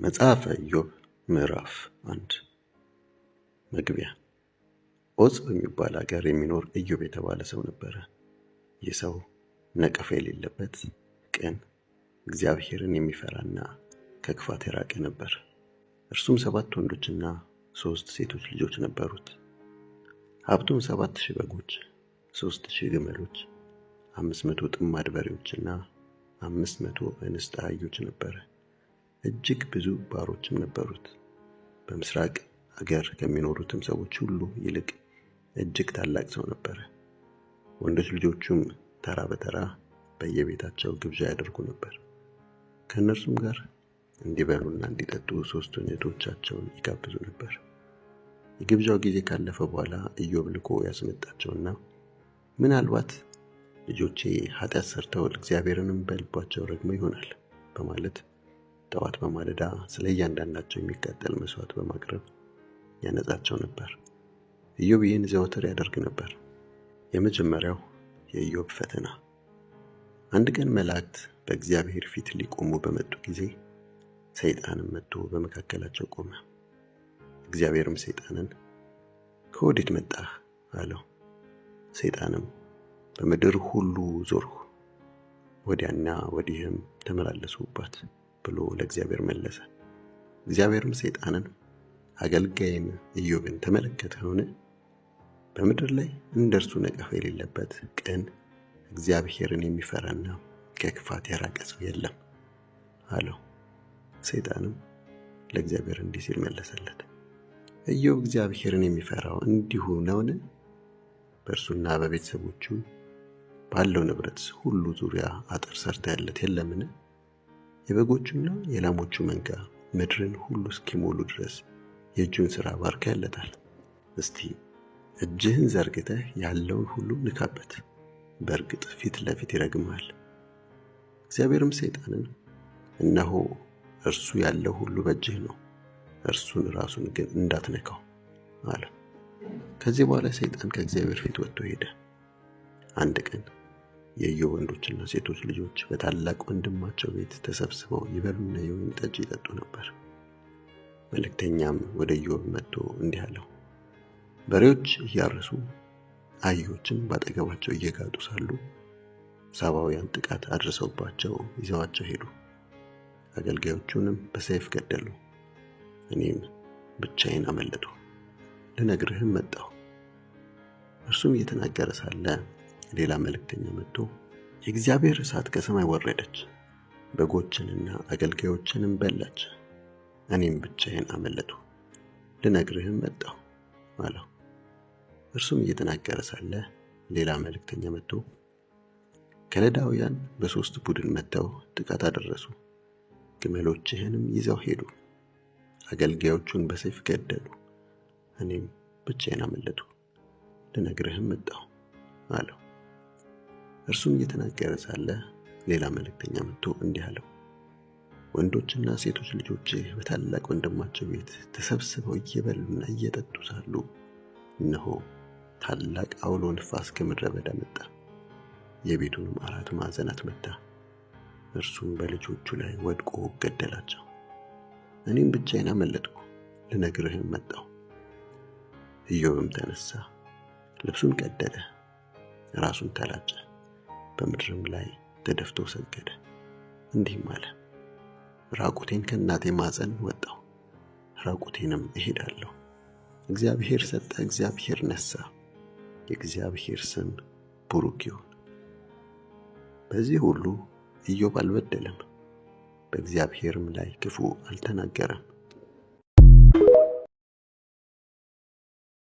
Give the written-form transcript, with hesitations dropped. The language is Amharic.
መጽሐፈ ኢዮብ ምዕራፍ 1 መግቢያ። ዖፅ በሚባል አገር የሚኖር ኢዮብ የተባለ ሰው ነበረ። ይህ ሰው ነቀፋ የሌለበት ቅን፣ እግዚአብሔርን የሚፈራና ከክፋት የራቀ ነበር። እርሱም 7 ወንዶችና 3 ሴቶች ልጆች ነበሩት። ሀብቱም 7,000 በጎች፣ 3,000 ግመሎች፣ 500 ጥማድ በሬዎችና 500 እንስት አህዮች ነበረ። እጅግ ብዙ ባሮችም ነበሩት። በምስራቅ አገር ከሚኖሩትም ሰዎች ሁሉ ይልቅ እጅግ ታላቅ ሰው ነበረ። ወንዶች ልጆቹም ተራ በተራ በየቤታቸው ግብዣ ያደርጉ ነበር። ከእነርሱም ጋር እንዲበሉና እንዲጠጡ 3 እህቶቻቸውን ይጋብዙ ነበር። የግብዣው ጊዜ ካለፈ በኋላ ኢዮብ ልኮ ያስመጣቸውና ምናልባት ልጆቼ ኃጢአት ሰርተው እግዚአብሔርንም በልባቸው ረግመው ይሆናል በማለት ጠዋት በማለዳ ስለ እያንዳንዳቸው የሚቃጠል መስዋዕት በማቅረብ ያነጻቸው ነበር። ኢዮብ ይህን ዘወትር ያደርግ ነበር። የመጀመሪያው የኢዮብ ፈተና። አንድ ቀን መላእክት በእግዚአብሔር ፊት ሊቆሙ በመጡ ጊዜ ሰይጣንም መጥቶ በመካከላቸው ቆመ። እግዚአብሔርም ሰይጣንን ከወዴት መጣህ አለው። ሰይጣንም በምድር ሁሉ ዞርሁ፣ ወዲያና ወዲህም ተመላለስሁባት ብሎ ለእግዚአብሔር መለሰ። እግዚአብሔርም ሰይጣንን አገልጋይን ኢዮብን ተመለከተውን? በምድር ላይ እንደርሱ ነቀፋ የሌለበት ቅን፣ እግዚአብሔርን የሚፈራና ከክፋት የራቀ ሰው የለም አለው። ሰይጣንም ለእግዚአብሔር እንዲህ ሲል መለሰለት፣ ኢዮብ እግዚአብሔርን የሚፈራው እንዲሁ ነውን? በእርሱና በቤተሰቦቹ ባለው ንብረት ሁሉ ዙሪያ አጥር ሰርተህለት የለምን? የበጎቹና የላሞቹ መንጋ ምድርን ሁሉ እስኪሞሉ ድረስ የእጁን ሥራ ባርከህለታል። እስቲ እጅህን ዘርግተህ ያለውን ሁሉ ንካበት፣ በእርግጥ ፊት ለፊት ይረግምሃል። እግዚአብሔርም ሰይጣንን እነሆ እርሱ ያለው ሁሉ በእጅህ ነው፣ እርሱን ራሱን ግን እንዳትነካው አለው። ከዚህ በኋላ ሰይጣን ከእግዚአብሔር ፊት ወጥቶ ሄደ። አንድ ቀን የኢዮብ ወንዶችና ሴቶች ልጆች በታላቅ ወንድማቸው ቤት ተሰብስበው ይበሉና የወይን ጠጅ ይጠጡ ነበር። መልእክተኛም ወደ ኢዮብ መጥቶ እንዲህ አለው፣ በሬዎች እያረሱ አህዮችም ባጠገባቸው እየጋጡ ሳሉ ሳባውያን ጥቃት አድርሰውባቸው ይዘዋቸው ሄዱ። አገልጋዮቹንም በሰይፍ ገደሉ። እኔም ብቻዬን አመለጥሁ፣ ልነግርህም መጣሁ። እርሱም እየተናገረ ሳለ ሌላ መልእክተኛ መጥቶ የእግዚአብሔር እሳት ከሰማይ ወረደች፣ በጎችንና አገልጋዮችንም በላች፣ እኔም ብቻዬን አመለጥሁ፣ ልነግርህም መጣሁ አለው። እርሱም እየተናገረ ሳለ ሌላ መልእክተኛ መጥቶ ከለዳውያን በ3 ቡድን መጥተው ጥቃት አደረሱ፣ ግመሎችህንም ይዘው ሄዱ፣ አገልጋዮቹን በሰይፍ ገደሉ፣ እኔም ብቻዬን አመለጥሁ፣ ልነግርህም መጣሁ አለው። እርሱም እየተናገረ ሳለ ሌላ መልእክተኛ መጥቶ እንዲህ አለው፣ ወንዶችና ሴቶች ልጆችህ በታላቅ ወንድማቸው ቤት ተሰብስበው እየበሉና እየጠጡ ሳሉ እነሆ ታላቅ አውሎ ንፋስ ከምድረ በዳ መጣ፣ የቤቱንም 4 ማዕዘናት መታ፣ እርሱም በልጆቹ ላይ ወድቆ ገደላቸው። እኔም ብቻዬን አመለጥኩ፣ ልነግርህም መጣሁ። ኢዮብም ተነሳ፣ ልብሱን ቀደደ፣ ራሱን ተላጨ፣ በምድርም ላይ ተደፍቶ ሰገደ፣ እንዲህም አለ፣ ራቁቴን ከእናቴ ማፀን ወጣሁ፣ ራቁቴንም እሄዳለሁ። እግዚአብሔር ሰጠ፣ እግዚአብሔር ነሳ፣ የእግዚአብሔር ስም ቡሩክ ይሁን። በዚህ ሁሉ ኢዮብ አልበደለም፣ በእግዚአብሔርም ላይ ክፉ አልተናገረም።